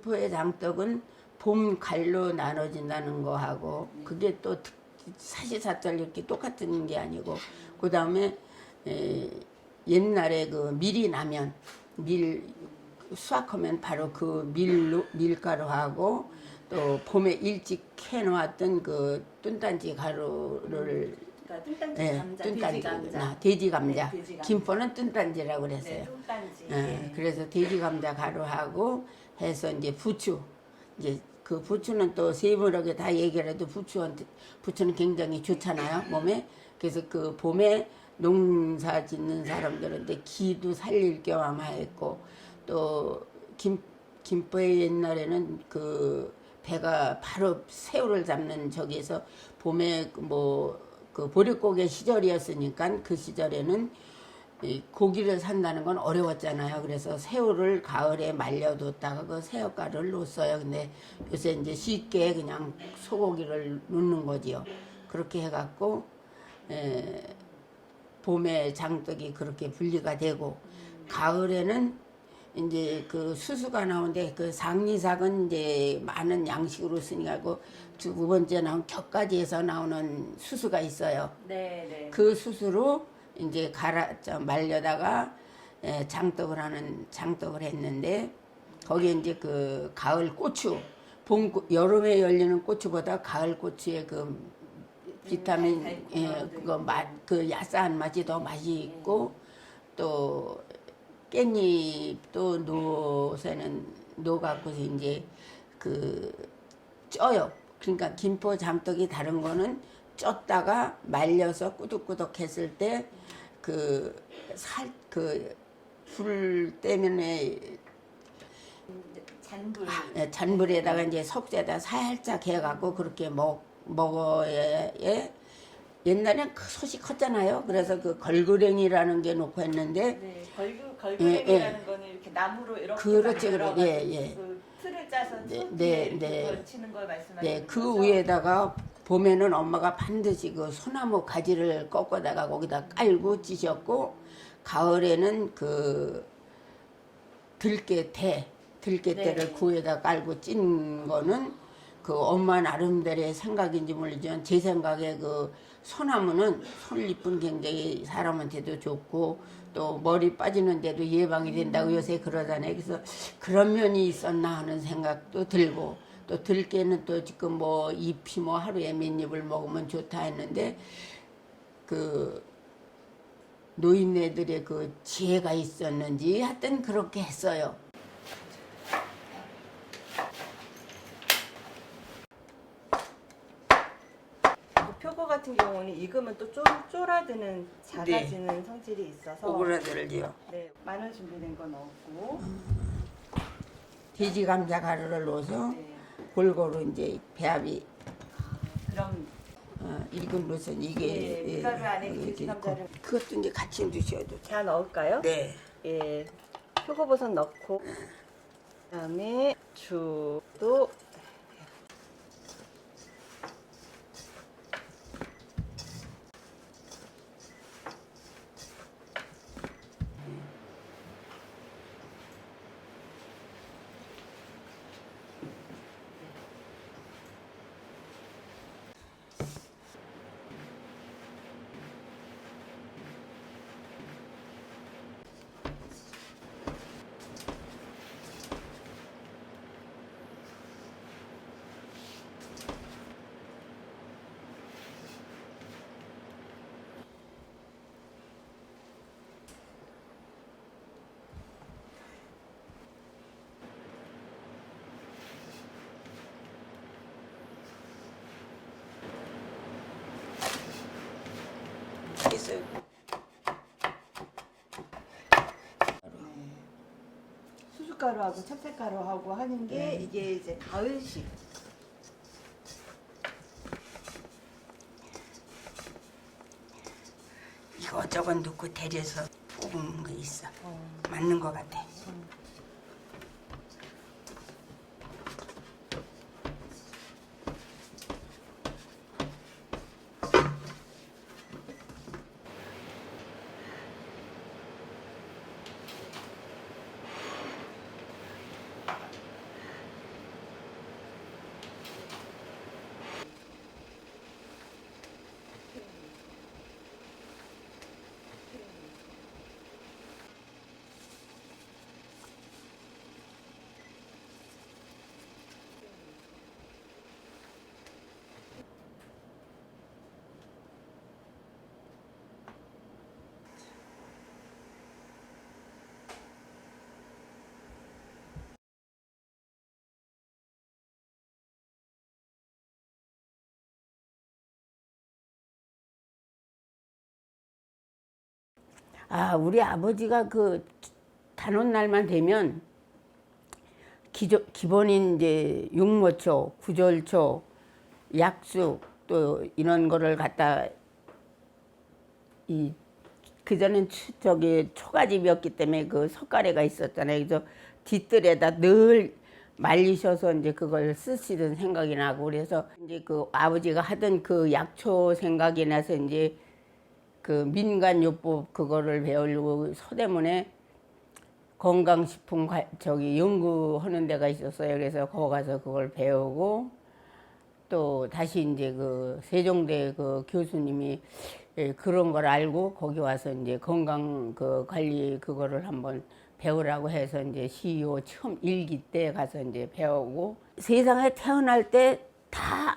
김포의 장떡은 봄 갈로 나눠진다는 거 하고 그게 또 사시사철 이렇게 똑같은 게 아니고 그 다음에 옛날에 그 밀이 나면 밀 수확하면 바로 그 밀가루하고 또 봄에 일찍 해놓았던 그 뚠단지 가루를 그러니까 뚠단지 감자, 돼지 감자. 돼지 감자. 네, 돼지 감자. 김포는 뚠단지라고 그랬어요. 네, 뚠단지. 그래서 돼지 감자 가루하고 해서 이제 부추 이제 그 부추는 또 세부하게 다 얘기를 해도 부추는 굉장히 좋잖아요 몸에. 그래서 그 봄에 농사 짓는 사람들한테 기도 살릴 겸 아마 했고 또 김포의 옛날에는 그 배가 바로 새우를 잡는 저기에서 봄에 뭐 그 보릿고개 시절이었으니까 그 시절에는 이 고기를 산다는 건 어려웠잖아요. 그래서 새우를 가을에 말려뒀다가 그 새우가루를 넣었어요. 근데 요새 이제 쉽게 그냥 소고기를 넣는 거지요. 그렇게 해갖고 봄에 장떡이 그렇게 분리가 되고 가을에는 이제 그 수수가 나오는데 그 상리삭은 이제 많은 양식으로 쓰니까 두 번째 나온 격가지에서 나오는 수수가 있어요. 네. 그 수수로 이제 말려다가 장떡을 했는데 거기에 이제 그 가을 고추 여름에 열리는 고추보다 가을 고추의 그 비타민 그거 그 야싸한 맛이 더 맛이 있고 또 깻잎도 넣어갖고서 이제 그 쪄요. 그러니까 김포 장떡이 다른 거는 쪘다가 말려서 꾸덕꾸덕 했을 때 불 때문에 잔불에다가 이제 석쇠에다 살짝 해갖고 그렇게 먹어야 옛날엔 솥이 컸잖아요. 그래서 그 걸그랭이라는 게 놓고 했는데 네, 걸그랭이라는 거는 이렇게 나무로 이렇게 그렇지, 만들어가지고 예. 그 틀을 짜서 네. 걸치는 걸 말씀하시는 네, 그 거죠? 위에다가 봄에는 엄마가 반드시 그 소나무 가지를 꺾어다가 거기다 깔고 찌셨고 가을에는 그 들깨대를 그 위에다 깔고 찐 거는 그 엄마 나름대로의 생각인지 모르지만 제 생각에 그 소나무는 솔잎은 굉장히 사람한테도 좋고 또 머리 빠지는데도 예방이 된다고 요새 그러잖아요. 그래서 그런 면이 있었나 하는 생각도 들고 또 들깨는 또 지금 뭐 잎이 뭐 하루에 몇 잎을 먹으면 좋다 했는데 그 노인네들의 그 지혜가 있었는지 하여튼 그렇게 했어요. 표고 같은 경우는 익으면 또 쫄아드는 작아지는 성질이 있어서 오그라들지요. 네, 마늘 준비된 거 넣었고 돼지 감자 가루를 넣어서 네. 골고루 이제 배합이 그럼 익은 것은 이게 네, 밀가루 안에 이렇게 돼지 있고. 감자를 그것도 이제 같이 넣으셔도 다 넣을까요? 네. 예, 표고버섯 넣고 그다음에 주도 있어요. 수숫가루하고 찹쌀가루하고 하는 게 이게 이제 가을식. 이것저것 넣고 데려서 뽑은 거 있어. 맞는 거 같아. 아, 우리 아버지가 그 단오날만 되면 기본인 이제 육모초, 구절초, 약수 또 이런 거를 갖다 그전엔 저기 초가집이었기 때문에 그 석가래가 있었잖아요. 그래서 뒷뜰에다 늘 말리셔서 이제 그걸 쓰시던 생각이 나고 그래서 이제 그 아버지가 하던 그 약초 생각이 나서 이제 그 민간요법 그거를 배우려고 서대문에 건강식품 저기 연구하는 데가 있었어요. 그래서 거기 가서 그걸 배우고 또 다시 이제 그 세종대 그 교수님이 그런 걸 알고 거기 와서 이제 건강 그 관리 그거를 한번 배우라고 해서 이제 CEO 처음 1기 때 가서 이제 배우고 세상에 태어날 때 다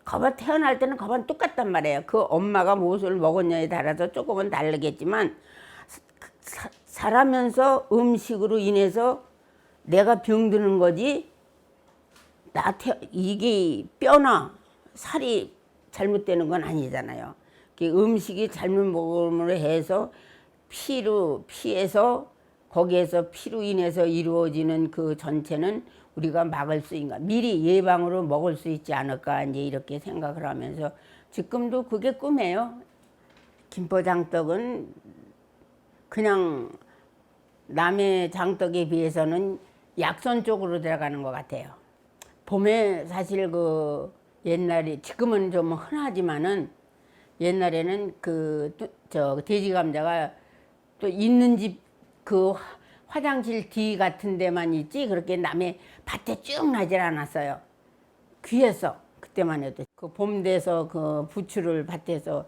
거반 태어날 때는 거반 똑같단 말이에요. 그 엄마가 무엇을 먹었냐에 따라서 조금은 다르겠지만 살아면서 음식으로 인해서 내가 병드는 거지 이게 뼈나 살이 잘못되는 건 아니잖아요. 음식이 잘못 먹음으로 해서 피에서 거기에서 피로 인해서 이루어지는 그 전체는 우리가 막을 수 있는가 미리 예방으로 먹을 수 있지 않을까 이제 이렇게 생각을 하면서 지금도 그게 꿈이에요. 김포장떡은 그냥 남의 장떡에 비해서는 약선 쪽으로 들어가는 것 같아요. 봄에 사실 그 옛날에 지금은 좀 흔하지만은 옛날에는 그 저 돼지 감자가 또 있는 집 그 화장실 뒤 같은 데만 있지 그렇게 남의 밭에 쭉 나질 않았어요. 귀해서 그때만 해도 그 봄 돼서 그 부추를 밭에서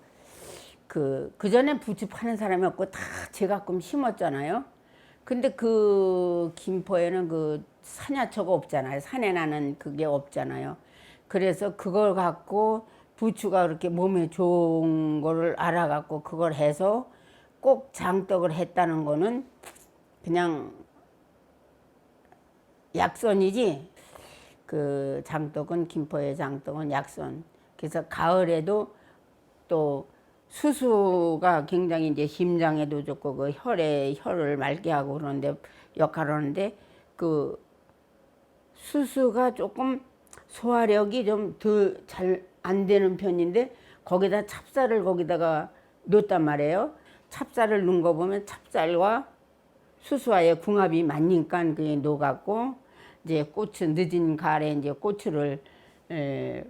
그 전에 부추 파는 사람이 없고 다 제가끔 심었잖아요. 근데 그 김포에는 그 산야초가 없잖아요. 산에 나는 그게 없잖아요. 그래서 그걸 갖고 부추가 그렇게 몸에 좋은 거를 알아갖고 그걸 해서 꼭 장떡을 했다는 거는 그냥 약선이지. 그 장떡은 김포의 장떡은 약선. 그래서 가을에도 또 수수가 굉장히 이제 심장에도 좋고 그 혈을 맑게 하고 그러는데 역할을 하는데 그 수수가 조금 소화력이 좀 더 잘 안 되는 편인데 거기다 찹쌀을 거기다가 넣었단 말이에요. 찹쌀을 넣은 거 보면 찹쌀과 수수와의 궁합이 맞으니까 그게 녹았고 이제 고추 늦은 가을에 이제 고추를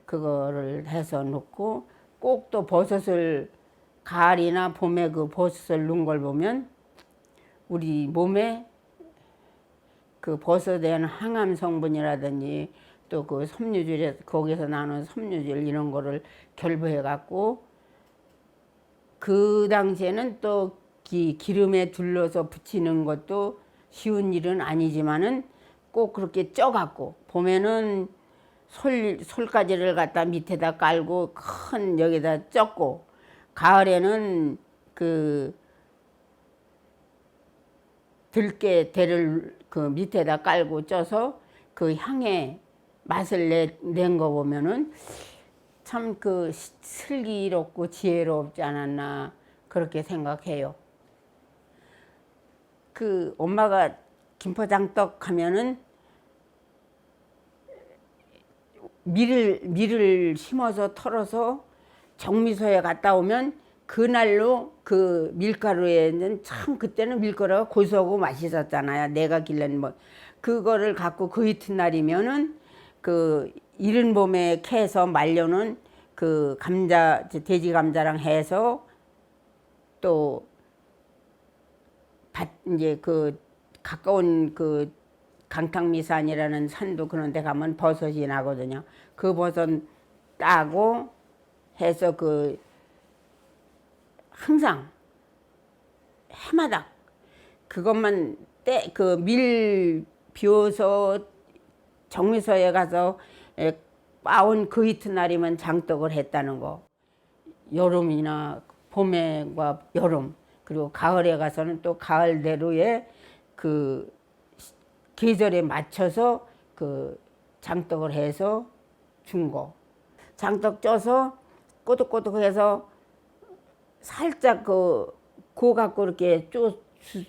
그거를 해서 넣고 꼭 또 버섯을 가을이나 봄에 그 버섯을 넣은 걸 보면 우리 몸에 그 버섯에 항암 성분이라든지 또 그 섬유질에 거기서 나오는 섬유질 이런 거를 결부해 갖고 그 당시에는 또 기름에 둘러서 붙이는 것도 쉬운 일은 아니지만은 꼭 그렇게 쪄 갖고 봄에는 솔가지를 갖다 밑에다 깔고 큰 여기다 쪘고 가을에는 그 들깨대를 그 밑에다 깔고 쪄서 그 향에 맛을 낸 거 보면은 참 그 슬기롭고 지혜롭지 않았나 그렇게 생각해요. 그 엄마가 김포장떡 하면은 밀을 심어서 털어서 정미소에 갔다 오면 그날로 그 밀가루에는 참 그때는 밀가루가 고소하고 맛있었잖아요. 내가 길른 뭐 그거를 갖고 그 이튿날이면은 그 이른 봄에 캐서 말려놓은 그 감자 돼지 감자랑 해서 또 이제 그 가까운 그 강탕미산이라는 산도 그런 데 가면 버섯이 나거든요. 그 버섯 따고 해서 그 항상 해마다 그것만 그 밀 비워서 정미소에 가서 빻은 그 이튿날이면 장떡을 했다는 거. 여름이나 봄에과 여름 그리고 가을에 가서는 또 가을대로의 그 계절에 맞춰서 그 장떡을 해서 준 거. 장떡 쪄서 꼬득꼬득해서 살짝 그 그거 갖고 이렇게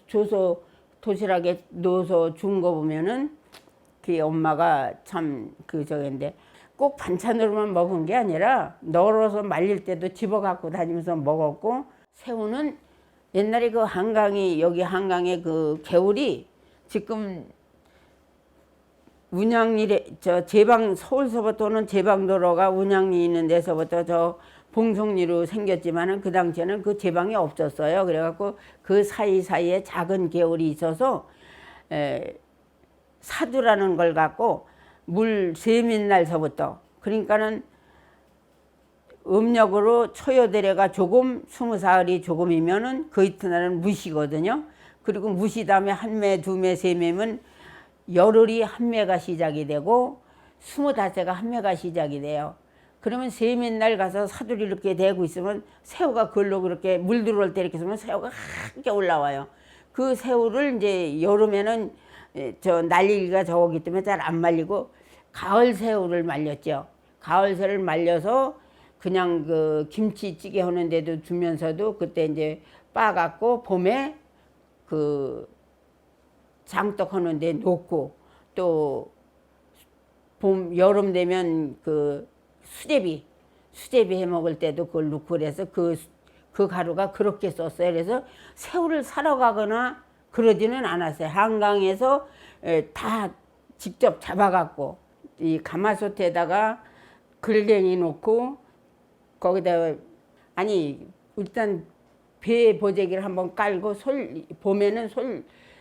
줘서 도시락에 넣어서 준 거 보면은 그 엄마가 참 그 저긴데 꼭 반찬으로만 먹은 게 아니라 널어서 말릴 때도 집어 갖고 다니면서 먹었고, 새우는 옛날에 그 한강이, 여기 한강에 그 개울이 지금 운양일에 저 제방, 서울서부터는 제방도로가 운양이 있는 데서부터 저 봉송리로 생겼지만은 그 당시에는 그 제방이 없었어요. 그래갖고 그 사이사이에 작은 개울이 있어서 사두라는 걸 갖고 물 세민 날서부터, 그러니까는 음력으로 초여대래가 조금 20사흘이 조금이면은 그 이튿날은 무시거든요. 그리고 무시 다음에 한 매, 두 매, 세 매면 열흘이 한 매가 시작이 되고 25세가 한 매가 시작이 돼요. 그러면 세민날 가서 사두리 이렇게 대고 있으면 새우가 그걸로 그렇게 물 들어올 때 이렇게 있으면 새우가 하얗게 올라와요. 그 새우를 이제 여름에는 저 날리기가 적기 때문에 잘 안 말리고 가을 새우를 말렸죠. 가을 새우를 말려서 그냥 그 김치찌개 하는데도 주면서도 그때 이제 빠갖고 봄에 그 장떡 하는데 놓고, 또 봄, 여름 되면 그 수제비 해 먹을 때도 그걸 넣고 그래서 그 가루가 그렇게 썼어요. 그래서 새우를 사러 가거나 그러지는 않았어요. 한강에서 다 직접 잡아갖고 이 가마솥에다가 글갱이 놓고 거기다, 아니 일단 배 보재기를 한번 깔고 봄에는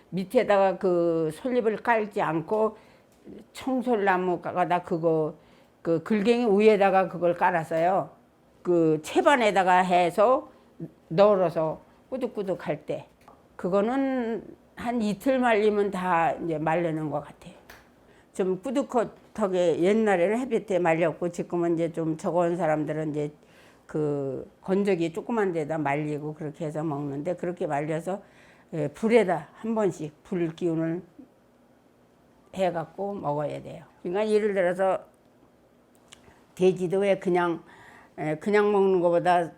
밑에다가 그 솔잎을 깔지 않고 청솔나무가다 그거 그 글갱이 위에다가 그걸 깔았어요. 그 채반에다가 해서 널어서 꾸덕꾸덕 할 때, 그거는 한 이틀 말리면 다 이제 말리는 것 같아요. 좀 꾸덕하게 옛날에는 햇빛에 말렸고, 지금은 이제 좀 적은 사람들은 이제 그 건조기 조그만 데다 말리고 그렇게 해서 먹는데, 그렇게 말려서 불에다 한 번씩 불 기운을 해갖고 먹어야 돼요. 그러니까 예를 들어서 돼지도 왜 그냥 먹는 것보다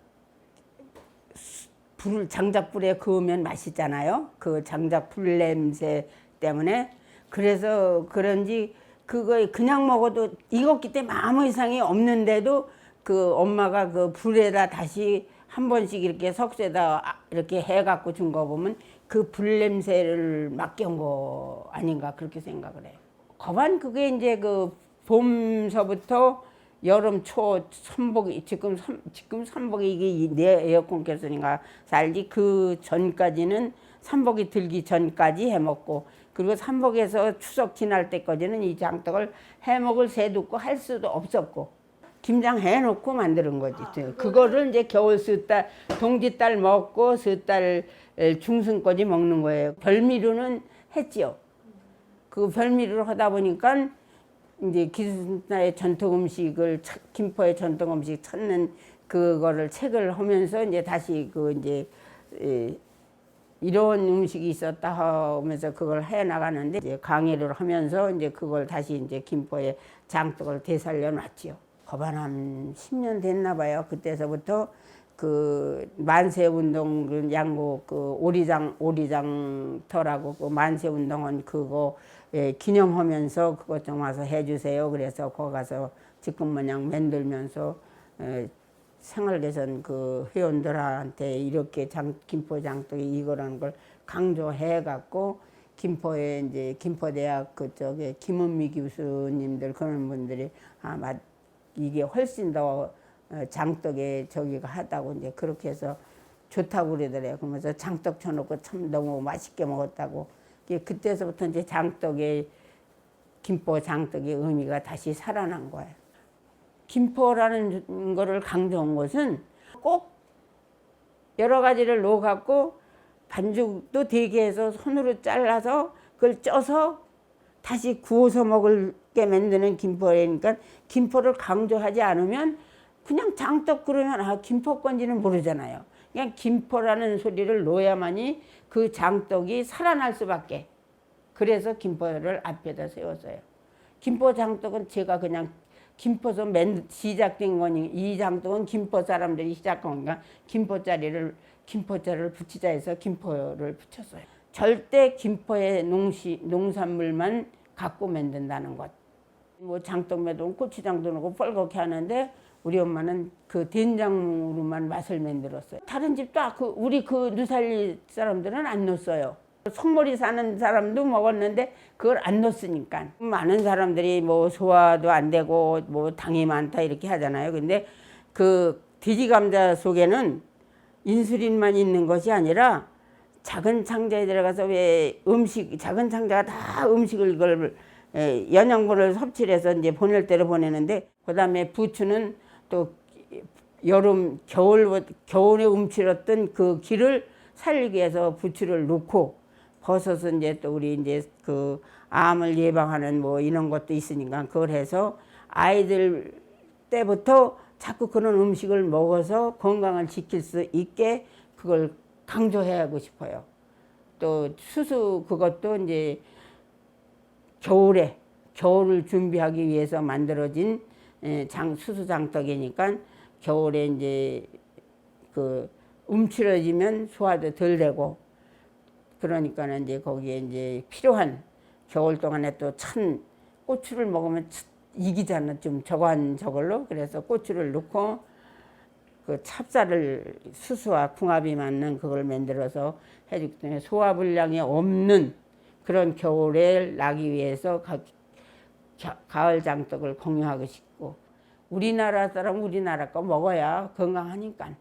장작불에 구우면 맛있잖아요. 그 장작불 냄새 때문에. 그래서 그런지 그거 그냥 먹어도 익었기 때문에 아무 이상이 없는데도 그 엄마가 그 불에다 다시 한 번씩 이렇게 석쇠에다 이렇게 해갖고 준 거 보면 그 불 냄새를 맡겨온 거 아닌가 그렇게 생각을 해요. 거반 그게 이제 그 봄서부터 여름 초 선복이, 지금 선복이 이게 내 에어컨 께서인가 살지, 그 전까지는 선복이 들기 전까지 해먹고, 그리고 선복에서 추석 지날 때까지는 이 장떡을 해먹을 새도 없고 할 수도 없었고 김장 해놓고 만드는 거지. 그거를 이제 겨울 섣달 동짓달 먹고 섣달 중순까지 먹는 거예요. 별미루는 했지요. 그 별미루를 하다 보니까 이제 기순나의 전통 음식을, 김포의 전통 음식 찾는 그거를 책을 하면서 이제 다시 그 이제 이런 음식이 있었다 하면서 그걸 해 나가는데, 이제 강의를 하면서 이제 그걸 다시 이제 김포의 장떡을 되살려 놨지요. 거반 한 10년 됐나 봐요. 그때서부터 그 만세운동 그 양국 그 오리장터라고 그 만세운동은 그거 기념하면서 그것 좀 와서 해주세요. 그래서 거기 가서 지금 마냥 만들면서 생활개선 그 회원들한테 이렇게 김포 장떡이 이거라는 걸 강조해 갖고, 김포에 이제 김포대학 그쪽에 김은미 교수님들 그런 분들이 이게 훨씬 더 장떡에 저기가 하다고 이제 그렇게 해서 좋다고 그러더래요. 그러면서 장떡 쳐놓고 참 너무 맛있게 먹었다고. 그때서부터 이제 김포 장떡의 의미가 다시 살아난 거예요. 김포라는 거를 강조한 것은 꼭 여러 가지를 넣어갖고 반죽도 되게 해서 손으로 잘라서 그걸 쪄서 다시 구워서 먹게 만드는 김포라니까, 김포를 강조하지 않으면 그냥 장떡 그러면 김포 건지는 모르잖아요. 그냥 김포라는 소리를 넣어야만이 그 장떡이 살아날 수밖에. 그래서 김포를 앞에다 세웠어요. 김포 장떡은 제가 그냥 김포에서 시작된 거니, 이 장떡은 김포 사람들이 시작한 거니까 김포짜리를 김포자를 붙이자 해서 김포를 붙였어요. 절대 김포의 농산물만 갖고 만든다는 것. 뭐 장떡매도 고추장도 넣고 뻘겋게 하는데 우리 엄마는 그 된장으로만 맛을 만들었어요. 다른 집도 우리 그 누살리 사람들은 안 넣었어요. 속머리 사는 사람도 먹었는데 그걸 안 넣었으니까. 많은 사람들이 뭐 소화도 안 되고 뭐 당이 많다 이렇게 하잖아요. 근데 그 돼지 감자 속에는 인슐린만 있는 것이 아니라 작은 창자에 들어가서 왜 작은 창자가 다 음식을 이걸 영양분을 섭취를 해서 이제 보낼 때로 보내는데, 그 다음에 부추는 또 겨울에 움츠렸던 그 기를 살리기 위해서 부추를 넣고, 버섯은 이제 또 우리 이제 그 암을 예방하는 뭐 이런 것도 있으니까 그걸 해서 아이들 때부터 자꾸 그런 음식을 먹어서 건강을 지킬 수 있게 그걸 강조하고 싶어요. 또 수수 그것도 이제 겨울을 준비하기 위해서 만들어진 수수 장떡이니까 겨울에 이제 그 움츠러지면 소화도 덜 되고, 그러니까는 이제 거기에 이제 필요한 겨울 동안에 또 찬 고추를 먹으면 이기잖아. 좀 저걸로. 그래서 고추를 넣고 그 찹쌀을 수수와 궁합이 맞는 그걸 만들어서 해주기 때문에 소화불량이 없는 그런 겨울에 나기 위해서 가을 장떡을 공유하고 싶고, 우리나라 사람 우리나라 거 먹어야 건강하니까.